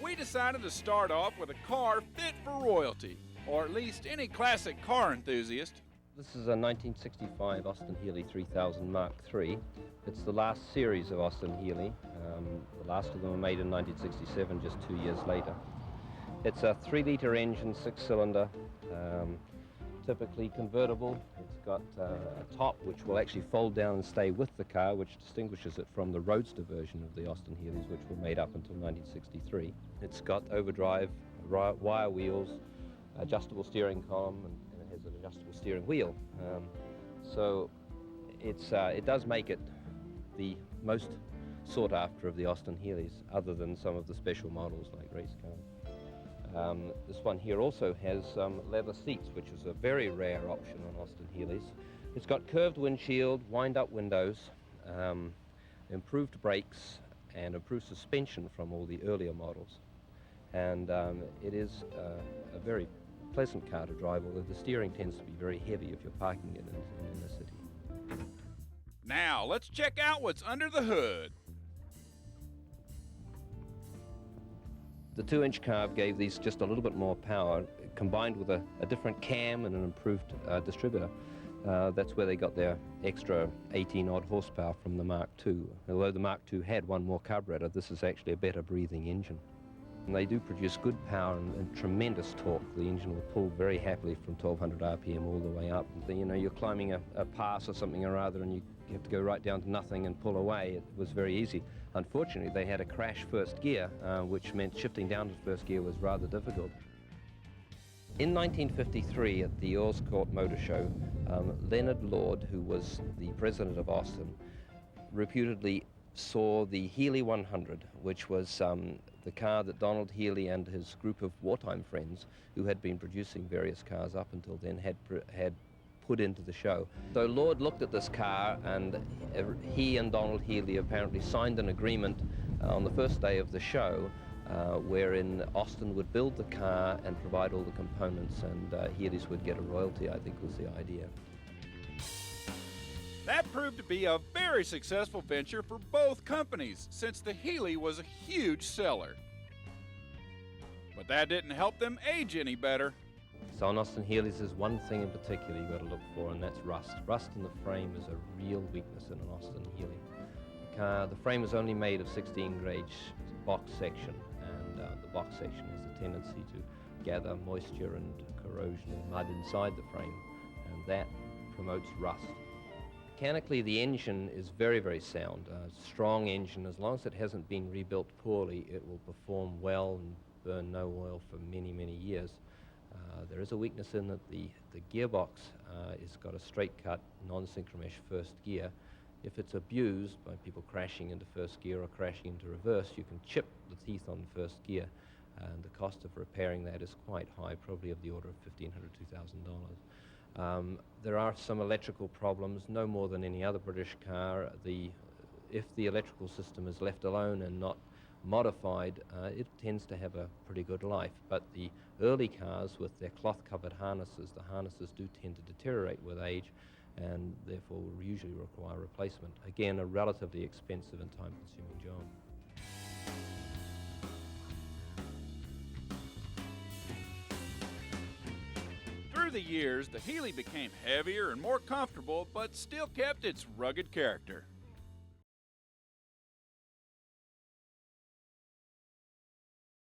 we decided to start off with a car fit for royalty, or at least any classic car enthusiast. This is a 1965 Austin-Healey 3000 Mark III. It's the last series of Austin-Healey. The last of them were made in 1967, just 2 years later. It's a 3-litre engine, 6-cylinder, typically convertible. It's got a top which will actually fold down and stay with the car, which distinguishes it from the roadster version of the Austin-Healeys, which were made up until 1963. It's got overdrive, wire wheels, adjustable steering column, and it has an adjustable steering wheel. So it does make it the most sought after of the Austin-Healeys, other than some of the special models like race cars. This one here also has leather seats, which is a very rare option on Austin-Healeys. It's got curved windshield, wind-up windows, improved brakes, and improved suspension from all the earlier models. And it is a very pleasant car to drive, although the steering tends to be very heavy if you're parking it in the city. Now, let's check out what's under the hood. The 2-inch carb gave these just a little bit more power, combined with a different cam and an improved distributor. That's where they got their extra 18-odd horsepower from the Mark II. Although the Mark II had one more carburetor, this is actually a better breathing engine. And they do produce good power and tremendous torque. The engine will pull very happily from 1200 RPM all the way up. You know, you're climbing a pass or something or other, and you have to go right down to nothing and pull away. It was very easy. Unfortunately, they had a crash first gear, which meant shifting down to first gear was rather difficult. In 1953, at the Earls Court Motor Show, Leonard Lord, who was the president of Austin, reputedly saw the Healy 100, which was the car that Donald Healy and his group of wartime friends, who had been producing various cars up until then, had put into the show. So Lord looked at this car, and he and Donald Healy apparently signed an agreement on the first day of the show, wherein Austin would build the car and provide all the components, and Healy's would get a royalty, I think was the idea. That proved to be a very successful venture for both companies, since the Healy was a huge seller. But that didn't help them age any better. So on Austin-Healeys, there's one thing in particular you've got to look for, and that's rust. Rust in the frame is a real weakness in an Austin-Healey. The frame is only made of 16-gauge box section, and the box section has a tendency to gather moisture and corrosion and mud inside the frame, and that promotes rust. Mechanically, the engine is very, very sound. A strong engine. As long as it hasn't been rebuilt poorly, it will perform well and burn no oil for many, many years. There is a weakness in that the gearbox has got a straight-cut, non-synchromesh first gear. If it's abused by people crashing into first gear or crashing into reverse, you can chip the teeth on first gear, and the cost of repairing that is quite high, probably of the order of $1,500 to $2,000. There are some electrical problems, no more than any other British car. If the electrical system is left alone and not modified, it tends to have a pretty good life. But the early cars with their cloth-covered harnesses, the harnesses do tend to deteriorate with age, and therefore usually require replacement. Again, a relatively expensive and time-consuming job. Through the years, the Healy became heavier and more comfortable, but still kept its rugged character.